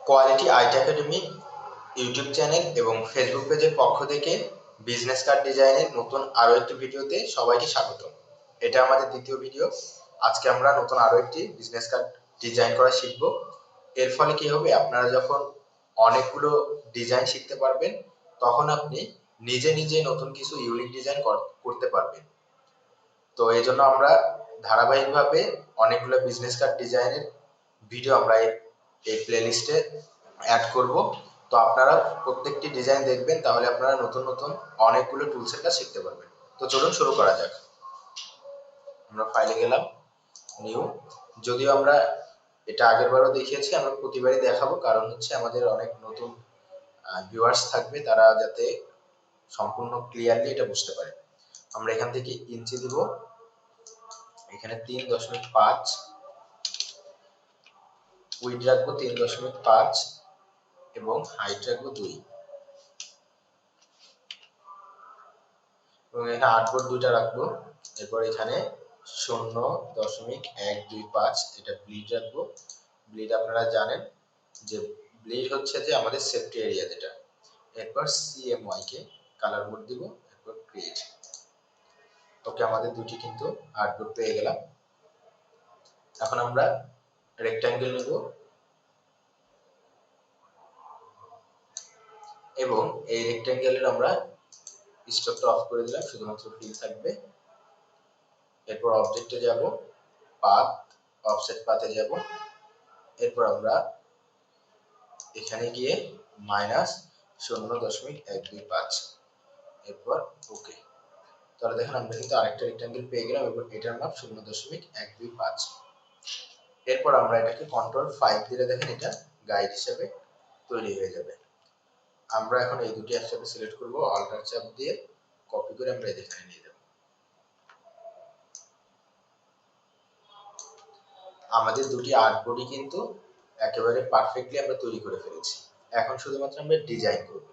Quality IT academy YouTube channel এবং Facebook পেজের পক্ষ থেকে বিজনেস কার্ড ডিজাইনের নতুন আরও একটি ভিডিওতে সবাইকে স্বাগত। এটা আমাদের দ্বিতীয় ভিডিও। আজকে আমরা নতুন আরও একটি বিজনেস কার্ড ডিজাইন করা শিখব। এর ফলে কি হবে, আপনারা যখন অনেকগুলো ডিজাইন শিখতে পারবেন তখন আপনি নিজে নিজে নতুন কিছু ইউনিক ডিজাইন করতে পারবেন। তো এই জন্য আমরা ধারাবাহিকভাবে অনেকগুলো বিজনেস কার্ড ডিজাইনের ভিডিও আমরা এই প্লেলিস্টে অ্যাড করব। তো আপনারা প্রত্যেকটি ডিজাইন দেখবেন, তাহলে আপনারা নতুন নতুন অনেকগুলো টুলসের কাজ শিখতে পারবেন। তো চলুন শুরু করা যাক। আমরা ফাইলে গেলাম, নিউ। যদিও আমরা এটা আগেরবারও দেখিয়েছি, আমরা প্রতিবারই দেখাবো, কারণ হচ্ছে আমাদের অনেক নতুন ভিউয়ার্স থাকবে, তারা যাতে সম্পূর্ণ ক্লিয়ারলি এটা বুঝতে পারে। আমরা এখান থেকে ইঞ্চি দিব, এখানে 3.5, উইড রাখবো 3.5 এবং হাইট রাখবো 2 এবং এখানে আর্টবোর্ড 2টা রাখবো। এরপর এখানে 0.125 এটা ব্লিড রাখবো। ব্লিড আপনারা জানেন যে ব্লিড হচ্ছে যে আমাদের সেফটি এরিয়া যেটা। এরপর CMY কে কালার মোড দিব, এরপর ক্রিয়েট। ওকে, আমাদের দুটি কিন্তু আর্টবোর্ড পেয়ে গেলাম। এখন আমরা রেক্ট্যাঙ্গেল নেব এবং এই রেক্ট্যাঙ্গেলের আমরা স্টকটা অফ করে দিলাম, শুধুমাত্র ফিল থাকবে। এরপর অবজেক্টে যাব, পাথ, অফসেট পাথে যাব। এরপর আমরা এখানে গিয়ে -0.125, এরপর ওকে। তাহলে দেখেন আমরা কিন্তু আরেকটা রেক্ট্যাঙ্গেল পেয়ে গেলাম এবং এটার মাপ 0.125। এরপর আমরা এটাকে Ctrl+5 দিলে দেখেন এটা গাইড হিসেবে তৈরি হয়ে যাবে। আমরা এখন এই দুটি একসাথে সিলেক্ট করব, অল্টার চাপ দিয়ে কপি করে আমরা এখানে নিয়ে যাব। আমাদের দুটি আর্টবোর্ডই কিন্তু একেবারে পারফেক্টলি আমরা তৈরি করে ফেলেছি। এখন শুধুমাত্র আমরা ডিজাইন করব।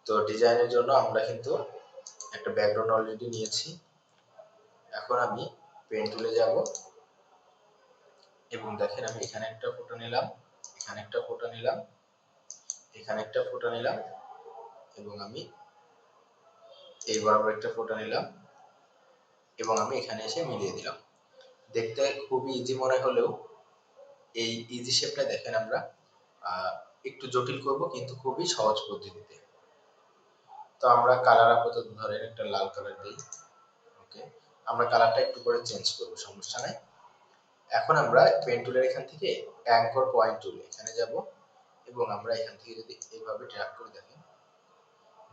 তো ডিজাইনের জন্য আমরা কিন্তু একটা ব্যাকগ্রাউন্ড অলরেডি নিয়েছি। এখন আমি পেন টুলে যাব এবং দেখেন আমি এখানে একটা ফটো নিলাম, এখানে একটা ফটো নিলাম, এখানে একটা ফটো নিলাম এবং আমি এই বরাবর একটা ফটো নিলাম এবং আমি এখানে এসে মিলিয়ে দিলাম। দেখতে খুবই ইজি মনে হলেও এই ইজি শেপটা দেখেন আমরা একটু জটিল করব, কিন্তু খুবই সহজ পদ্ধতিতে। তো আমরা কালার আপাতত ধরেন একটা লাল কালার দিই। ওকে, আমরা কালারটা একটু করে চেঞ্জ করব, সমস্যা নাই। এখন আমরা পেন টুলের এখান থেকে অ্যাঙ্কর পয়েন্ট টুল এখানে যাব এবং আমরা এখান থেকে যদি এইভাবে ড্র্যাগ করে দেখেন,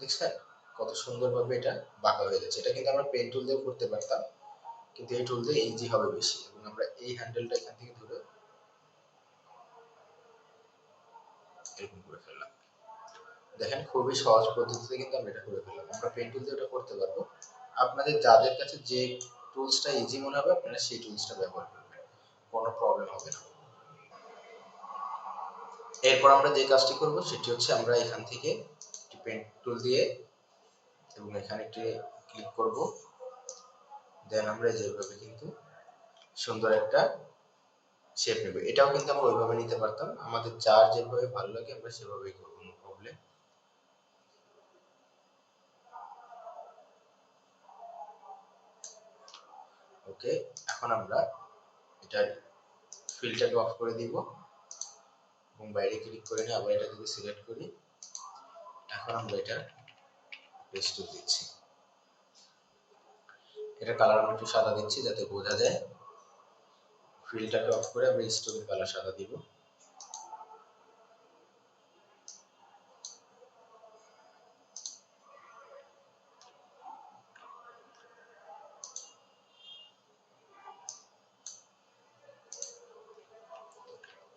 দেখছেন কত সুন্দরভাবে এটা বাঁকা হয়ে যাচ্ছে। এটা কিন্তু আমরা পেন টুল দিয়ে করতে পারতাম, কিন্তু এই টুল দিয়ে ইজি হবে বেশি। এবং আমরা এই হ্যান্ডেলটা এখান থেকে ধরে এরকম করে ফেললাম। দেখেন খুবই সহজ পদ্ধতিতে কিন্তু আমরা এটা করে ফেললাম। আমরা পেন টুল দিয়ে এটা করতে পারবো। আপনাদের যাদের কাছে যে টুলসটা ইজি মনে হবে আপনারা সেই টুলসটা ব্যবহার করবেন, কোনো প্রবলেম হবে না। এরপর আমরা যে কাজটি করব সেটি হচ্ছে আমরা এখান থেকে পেন টুল দিয়ে এবং এখানে একটি ক্লিক করব। দেন আমরা যেভাবে কিন্তু সুন্দর একটা শেপ নেব। এটাও কিন্তু আমরা ওইভাবে নিতে পারতাম, আমাদের যার যেভাবে ভালো লাগে আমরা সেভাবেই করব, নো প্রবলেম। ওকে, এখন আমরা এটা ফিল্টারকে অফ করে দিব এবং বাইরে ক্লিক করে নিয়ে আবার এটা যদি সিলেক্ট করি, এখন আমরা এটা পেস্ট দিচ্ছি। এটা কালার আমি একটু সাদা দিচ্ছি যাতে বোঝা যায়। ফিল্টারকে অফ করে আমরা স্টোকের কালার সাদা দিব।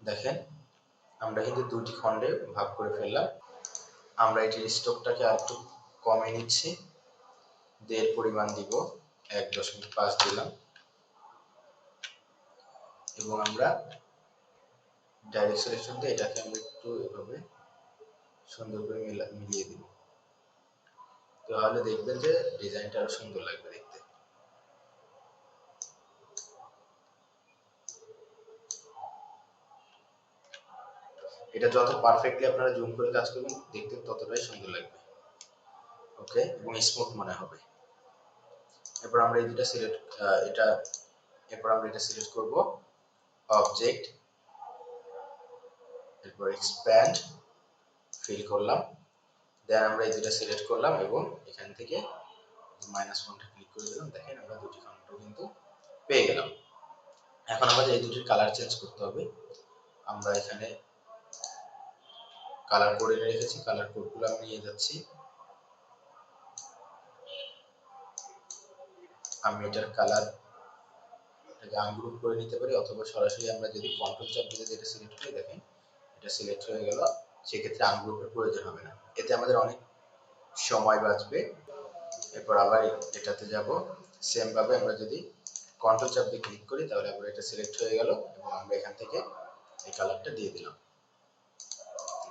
দেখেন আমরা কিন্তু দুটি খণ্ডে ভাগ করে ফেললাম। আমরা এটির স্টোকটাকে আরেকটু কমিয়ে নিচ্ছি, এর পরিমাণ দিব 1.5 দিলাম এবং আমরা ডাইরেক্ট সিলেকশন দিয়ে এটাকে আমরা একটু এভাবে সুন্দর করে মিলিয়ে দিব। তাহলে দেখবেন যে ডিজাইনটা আরো সুন্দর লাগবে দেখতে। এটা যত পারফেক্টলি আপনারা জুম করে কাজ করবেন দেখতে ততটাই সুন্দর লাগবে। ওকে, এবং স্মুথ মনে হবে। এরপর আমরা এই দুটো সিলেক্ট এটা এরপর আমরা এটা সিলেক্ট করব অবজেক্ট, এরপর এক্সপ্যান্ড ফিল করলাম, দেন আমরা এই দুটো সিলেক্ট করলাম এবং এখান থেকে মাইনাস পয়েন্টে ক্লিক করে দিলাম। দেখেন আমরা দুটি কন্ট্রোল কিন্তু পেয়ে গেলাম। এখন আমাদের এই দুটির কালার চেঞ্জ করতে হবে। আমরা এখানে কালার করে রেখেছি, কালার কোডগুলো আমি নিয়ে যাচ্ছি। আমি এটার কালার আনগ্রুপ করে নিতে পারি, অথবা সরাসরি আমরা যদি কন্ট্রোল চাপ দিয়ে যেটা সিলেক্ট করে দেখেন এটা সিলেক্ট হয়ে গেল, সেক্ষেত্রে আনগ্রুপের প্রয়োজন হবে না। এতে আমাদের অনেক সময় বাঁচবে। এরপর আবার এটাতে যাব, সেম ভাবে আমরা যদি কন্ট্রোল চাপ দিয়ে ক্লিক করি তাহলে আবার এটা সিলেক্ট হয়ে গেল এবং আমরা এখান থেকে এই কালারটা দিয়ে দিলাম।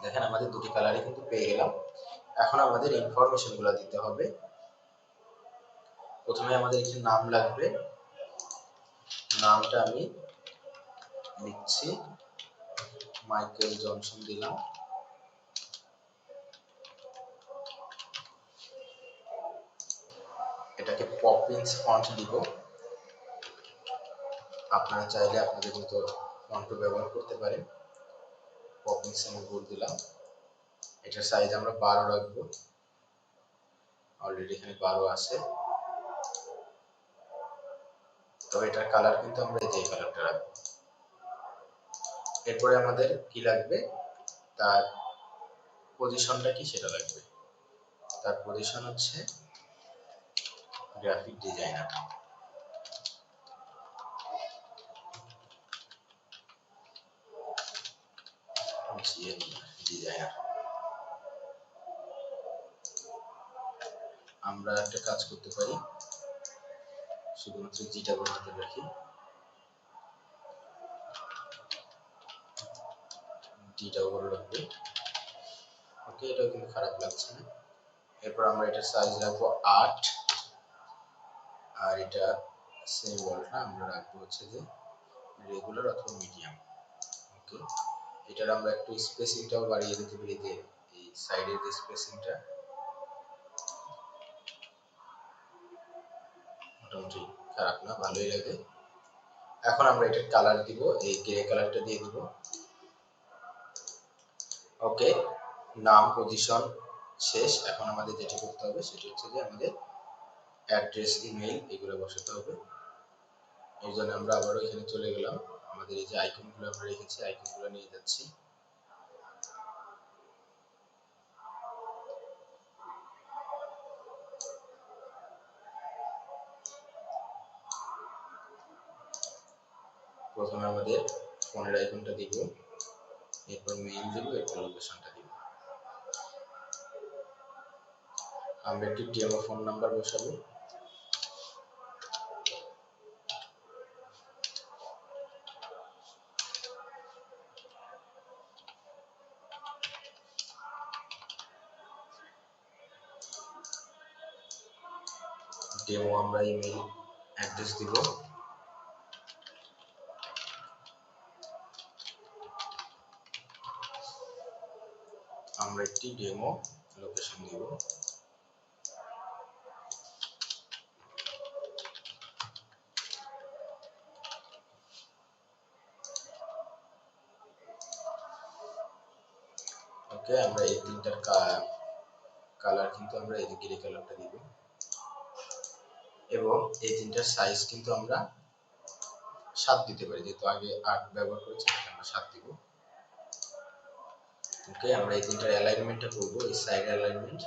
দেখেন আমাদের দুটি কালারই কিন্তু পেয়ে গেলাম। এখন আমাদের ইনফরমেশন গুলো দিতে হবে। প্রথমে আমাদের একটি নাম লাগবে, নামটা আমি লিখছি মাইকেল জনসন দিলাম। এটাকে পপিন্স ফন্ট দিব। আপনারা চাইলে আপনাদের মতো ফন্ট ব্যবহার করতে পারেন। পপিন্স আমি বলে দিলাম। এটার সাইজ আমরা 12 রাখবো, অলরেডি এখানে 12 আছে। তো এটার কালার কিন্তু আমরা এই কালারটা রাখবো। এরপরে আমাদের কি লাগবে, তার পজিশনটা কি সেটা লাগবে। তার পজিশন হচ্ছে গ্রাফিক ডিজাইনার। ডিজাইনার আমরা একটা কাজ করতে পারি, শুধুমাত্র জিটা বসাতে রাখি, ডিটা উপরে রাখবো। ওকে, এটাও কিন্তু খারাপ লাগছে না। এরপর আমরা এটার সাইজ রাখবো 8, আর এটা সিম্বলটা আমরা রাখবো হচ্ছে যে রেগুলার অথবা মিডিয়াম। ওকে, এটার আমরা একটু স্পেসিংটাও বাড়িয়ে দিতে পারি, যে এই সাইডের যে স্পেসিংটা মোটামুটি খারাপ না, ভালোই লাগে। এখন আমরা এটার কালার দিব, এই গ্রে কালারটা দিয়ে দিব। ওকে, নাম পজিশন শেষ। এখন আমাদের যেটা করতে হবে সেটা হচ্ছে যে আমাদের অ্যাড্রেস, ইমেল এগুলো বসাতে হবে। এর জন্য আমরা আবারও এখানে চলে গেলাম, আমাদের এই যে আইকনগুলো আমরা রেখেছি আইকনগুলো নিয়ে যাচ্ছি। প্রথমে আমাদের ফোনের আইকনটা দিব, এরপর মেইল দিব, এরপর লোকেশনটা দিব। আমরা একটি ডেমো ফোন নাম্বার বসাবো। ডেমো আমরা ইমেল অ্যাড্রেস দিব। আমরা একটি ডেমো লোকেশন দিব। ওকে, আমরা এই তিনটার কালার কিন্তু আমরা এই গ্রে কালারটা দিব, এবং এই তিনটার সাইজ কিন্তু আমরা 7 দিতে পারি, যেহেতু আগে 8 ব্যবহার করেছি আমরা 7 দিব। ওকে, আমরা এই তিনটার অ্যালাইনমেন্টটা করব, এই সাইড অ্যালাইনমেন্ট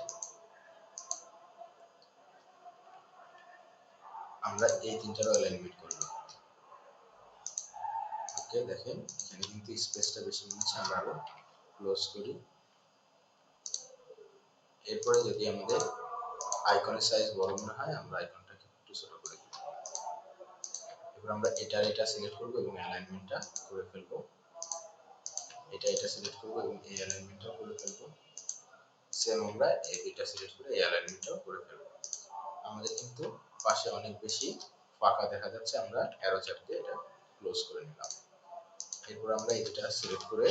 আমরা এই তিনটারও অ্যালাইনমেন্ট করব। ওকে, দেখেন এখানে কিন্তু স্পেসটা বেশি নিচ্ছে, আমরা আরো ক্লোজ করি। এরপরে যদি আমাদের আইকনের সাইজ বড় মনে হয় আমরা আইকনটাকে একটু ছোট করে দিব। এরপর আমরা এটা সিলেক্ট করব এবং অ্যালাইনমেন্টটা করে ফেলব। এটা সিলেক্ট করব এবং এই অ্যালাইনমেন্টটাও করে ফেলব। সেম আমরা এই দুইটা সিলেক্ট করে এই অ্যালাইনমেন্টটাও করে ফেলব। আমাদের কিন্তু পাশে অনেক বেশি ফাঁকা দেখা যাচ্ছে, আমরা অ্যারো চাপ দিয়ে এটা ক্লোজ করে নিলাম। এরপর আমরা এই দুটা সিলেক্ট করে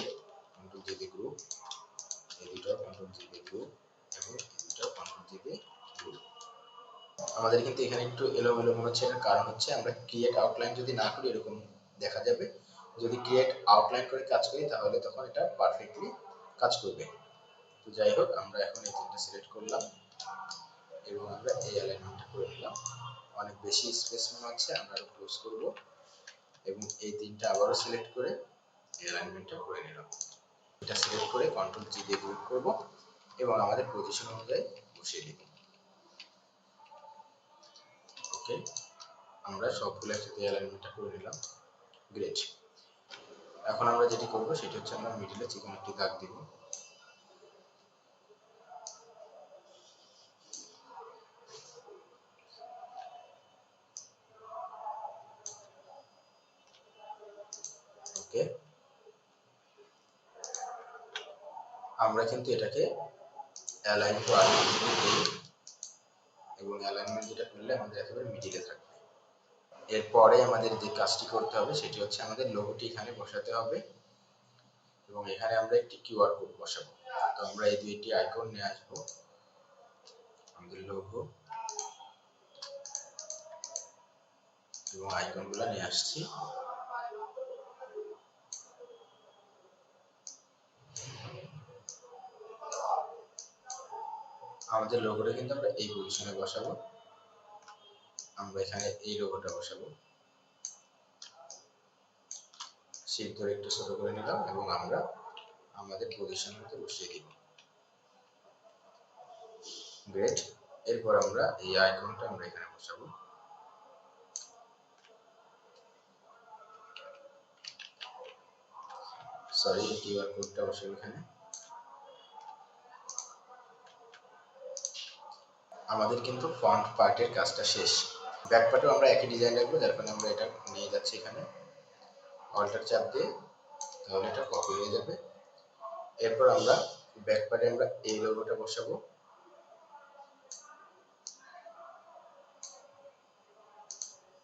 কন্ট্রোল জি দিয়ে গ্রুপ, এই দুটো কন্ট্রোল জি দিয়ে গ্রুপ এবং এই দুটো কন্ট্রোল জি দিয়ে গ্রুপ। আমাদের কিন্তু এখানে একটু এলোমেলো মনে হচ্ছে, এর কারণ হচ্ছে আমরা ক্রিয়েট আউটলাইন যদি না করি এরকম দেখা যাবে, যদি ক্রিয়েট আউটলাইন করে কাজ করি তাহলে তখন এটা পারফেক্টলি কাজ করবে। তো যাই হোক, আমরা এখন এই তিনটা সিলেক্ট করলাম এবং আমরা এই অ্যালাইনমেন্টটা করে নিলাম। অনেক বেশি স্পেস মনে হচ্ছে, আমরা আরো ক্লোজ করব এবং এই তিনটা আবারও সিলেক্ট করে এই অ্যালাইনমেন্টটা করে নিলাম। এটা সিলেক্ট করে কন্ট্রোল জি দিয়ে গ্রুপ করব এবং আমাদের পজিশন অনুযায়ী বসিয়ে দিব। ওকে, আমরা সবগুলো একসাথে অ্যালাইনমেন্টটা করে নিলাম। গ্রেট। এখন আমরা যেটি করব সেটি হচ্ছে আমরা মিডলে চিকন একটি দাগ দিব। ওকে, আমরা কিন্তু এটাকে অ্যালাইন টু আর্টিফিশিয়াল দিই এবং অ্যালাইনমেন্ট যেটা করলে আমাদের একেবারে মিডিলে থাকবে। এরপরে আমাদের যে কাজটি করতে হবে সেটি হচ্ছে আমাদের লোগোটি এখানে বসাতে হবে এবং এখানে আমরা একটি কিউআর কোড বসাবো। তো আমরা এই দুইটি আইকন নিয়ে আসবো, আমাদের লোগো এবং আইকনগুলো নিয়ে আসছি। আমাদের লোগোটা কিন্তু আমরা এই পজিশনে বসাবো, আমরা এখানে এই লোগোটা বসাবো। শিফট ধরে একটু ছোট করে নিলাম এবং আমরা আমাদের পজিশন মতো বসিয়ে দিব। গ্রেট। এরপর আমরা এই আইকনটা আমরা এখানে বসাবো। সরি, কিউআর কোডটা বসাবো এখানে। আমাদের কিন্তু ফন্ট পার্টের কাজটা শেষ। ব্যাক পার্টেও আমরা একই ডিজাইন রাখবো, যার কারণে আমরা এটা নিয়ে যাচ্ছি এখানে অল্টার চাপ দিয়ে, তাহলে এটা কপি হয়ে যাবে। এরপর আমরা ব্যাক পার্টে আমরা এই লোগোটা বসাবো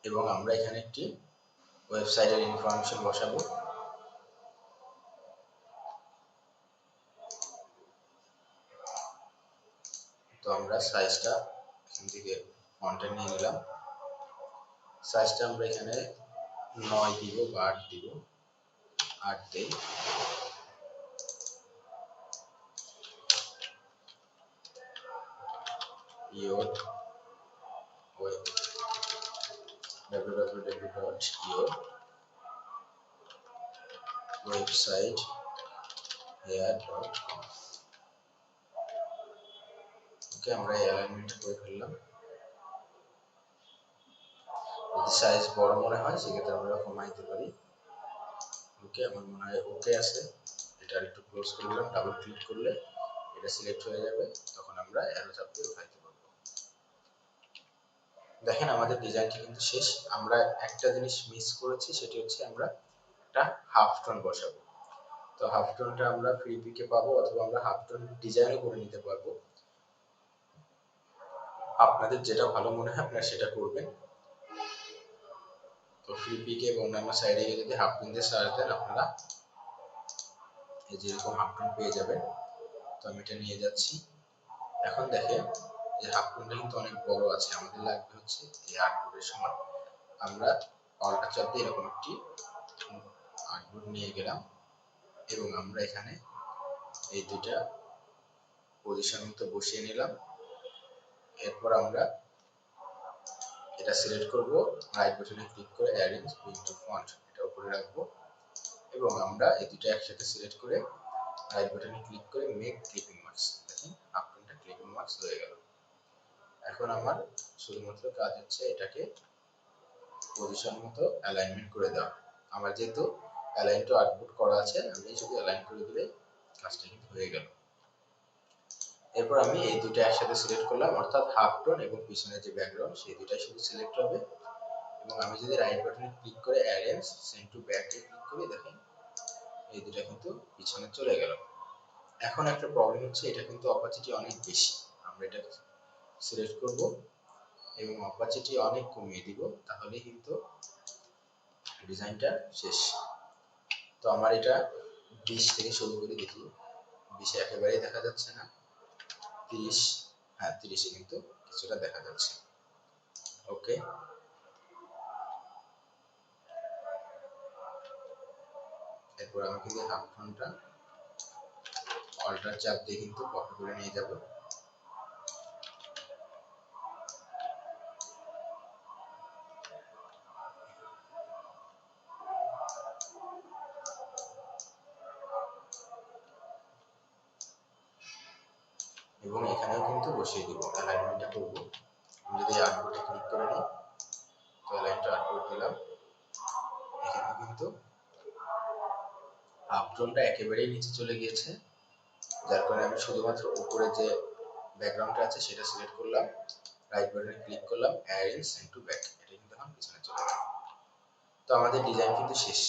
এবং আমরা এখানে একটি ওয়েবসাইটের ইনফরমেশন বসাবো। তো আমরা সাইজটা এখান থেকে ফন্টে নিয়ে নিলাম। সাইজটা আমরা এখানে 9 দিব বা 8 দিব, 8 দেই। your web www.yourwebsitehere.com। ওকে, আমরা এই অ্যালাইনমেন্টটা করে ফেললাম। যদি সাইজ বড় মনে হয় সেক্ষেত্রে আমরা কমাই দিতে পারি। ওকে, আমার মনে হয় ওকে আছে। এটা একটু ক্লোজ করে দিলাম, ডাবল ক্লিক করলে এটা সিলেক্ট হয়ে যাবে, তখন আমরা অ্যারো চাপ দিয়ে উঠাইতে পারবো। দেখেন আমাদের ডিজাইনটি কিন্তু শেষ। আমরা একটা জিনিস মিস করেছি, সেটি হচ্ছে আমরা একটা হাফ টোন বসাবো। তো হাফ টোনটা আমরা ফ্রি পিকে পাবো অথবা আমরা হাফ টোন ডিজাইনও করে নিতে পারবো, আপনাদের যেটা ভালো মনে হয় আপনারা সেটা করবেন। তো ফ্রি পিকে এবং অন্যান্য সাইডে গিয়ে যদি হাফ টোন দিয়ে সার্চ দেন আপনারা এই যেরকম হাফ টোন পেয়ে যাবেন। তো আমি এটা নিয়ে যাচ্ছি। এখন দেখেন এই হাফ টোনটা কিন্তু অনেক বড় আছে, আমাদের লাগবে হচ্ছে এই আর্টবোর্ডের সমান। আমরা অল্টার চাপ দিয়ে এরকম একটি আর্টবোর্ড নিয়ে গেলাম এবং আমরা এখানে এই দুইটা পজিশন মতো বসিয়ে নিলাম। এরপর আমরা এটা সিলেক্ট করব, রাইট বাটনে ক্লিক করে অ্যারেঞ্জ টু ফন্ট এটা উপরে রাখবো এবং আমরা এই দুটো একসাথে সিলেক্ট করে রাইট বাটনে ক্লিক করে মেক ক্লিপিং মার্কস। দেখেন আপনারটা ক্লিপিং মার্কস হয়ে গেল। এখন আমার শুধুমাত্র কাজ হচ্ছে এটাকে পজিশন মতো অ্যালাইনমেন্ট করে দেওয়া। আমার যেহেতু অ্যালাইন টু আউটপুট করা আছে, আমি শুধু অ্যালাইন করে দিলে কাজটা কিন্তু হয়ে গেল। এরপর আমি এই দুটো একসাথে সিলেক্ট করলাম, অর্থাৎ হাফ টোন এবং পিছনের যে ব্যাকগ্রাউন্ড সেই দুটাই শুধু সিলেক্ট হবে এবং আমি যদি রাইট বাটনে ক্লিক করে arrange send to back A click করি, দেখেন এই দুটো কিন্তু পিছনে চলে গেল। এখন একটা প্রবলেম হচ্ছে, এটা কিন্তু অপাসিটি অনেক বেশি। আমরা এটা সিলেক্ট করব এবং অপাসিটি অনেক কমিয়ে দিব, তাহলে কিন্তু ডিজাইনটা শেষ। তো আমার এটা 20 থেকে শুরু করে দেখি, 20 একেবারেই দেখা যাচ্ছে না, 30, হ্যাঁ 30 এ কিন্তু কিছুটা দেখা যাচ্ছে। ওকে, এরপর আমি কিন্তু হাফ টোনটা অল্টার চাপ দিয়ে কিন্তু কপি করে নিয়ে যাব। এবং এখানেও কিন্তু বসিয়ে দিব, অ্যালাইনমেন্টটা করব। আমি যদি আর্টবোর্ডে ক্লিক করে নিই, তো অ্যালাইনটা আর্টবোর্ড দিলাম, এখানে কিন্তু হাফ টোনটা একেবারেই নিচে চলে গিয়েছে, যার কারণে আমি শুধুমাত্র উপরে যে ব্যাকগ্রাউন্ডটা আছে সেটা সিলেক্ট করলাম, রাইট বাটনে ক্লিক করলাম, অ্যারেঞ্জ সেন্ড টু ব্যাক, এটা কিন্তু এখন পিছনে চলে গেল। তো আমাদের ডিজাইন কিন্তু শেষ।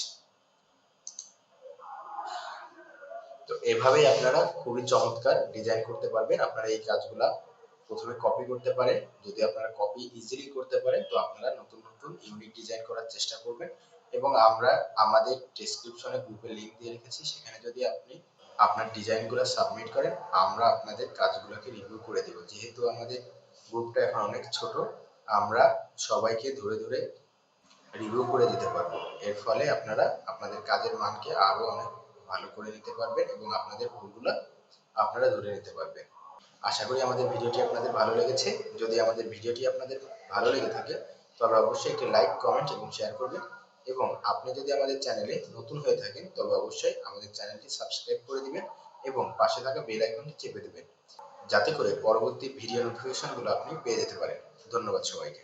তো এভাবেই আপনারা খুবই চমৎকার ডিজাইন করতে পারবেন। আপনারা এই কাজগুলা প্রথমে কপি করতে পারেন, যদি আপনারা কপি ইজিলি করতে পারেন তো আপনারা নতুন নতুন ইউনিক ডিজাইন করার চেষ্টা করবেন। এবং আমরা আমাদের ডেসক্রিপশনে গ্রুপে লিংক দিয়ে রেখেছি, সেখানে যদি আপনি আপনার ডিজাইনগুলো সাবমিট করেন, আমরা আপনাদের কাজগুলোকে রিভিউ করে দেব। যেহেতু আমাদের গ্রুপটা এখন অনেক ছোট, আমরা সবাইকে ধরে ধরে রিভিউ করে দিতে পারবো। এর ফলে আপনারা আপনাদের কাজের মানকে আরো অনেক ভালো করে নিতে পারবেন এবং আপনাদের ভুলগুলো আপনারা ধরে নিতে পারবেন। আশা করি আমাদের ভিডিওটি আপনাদের ভালো লেগেছে। যদি আমাদের ভিডিওটি আপনাদের ভালো লেগে থাকে তবে অবশ্যই একটি লাইক, কমেন্ট এবং শেয়ার করবেন। এবং আপনি যদি আমাদের চ্যানেলে নতুন হয়ে থাকেন তবে অবশ্যই আমাদের চ্যানেলটি সাবস্ক্রাইব করে দিবেন এবং পাশে থাকা বেল আইকনটি চেপে দেবেন, যাতে করে পরবর্তী ভিডিও নোটিফিকেশনগুলো আপনি পেয়ে যেতে পারেন। ধন্যবাদ সবাইকে।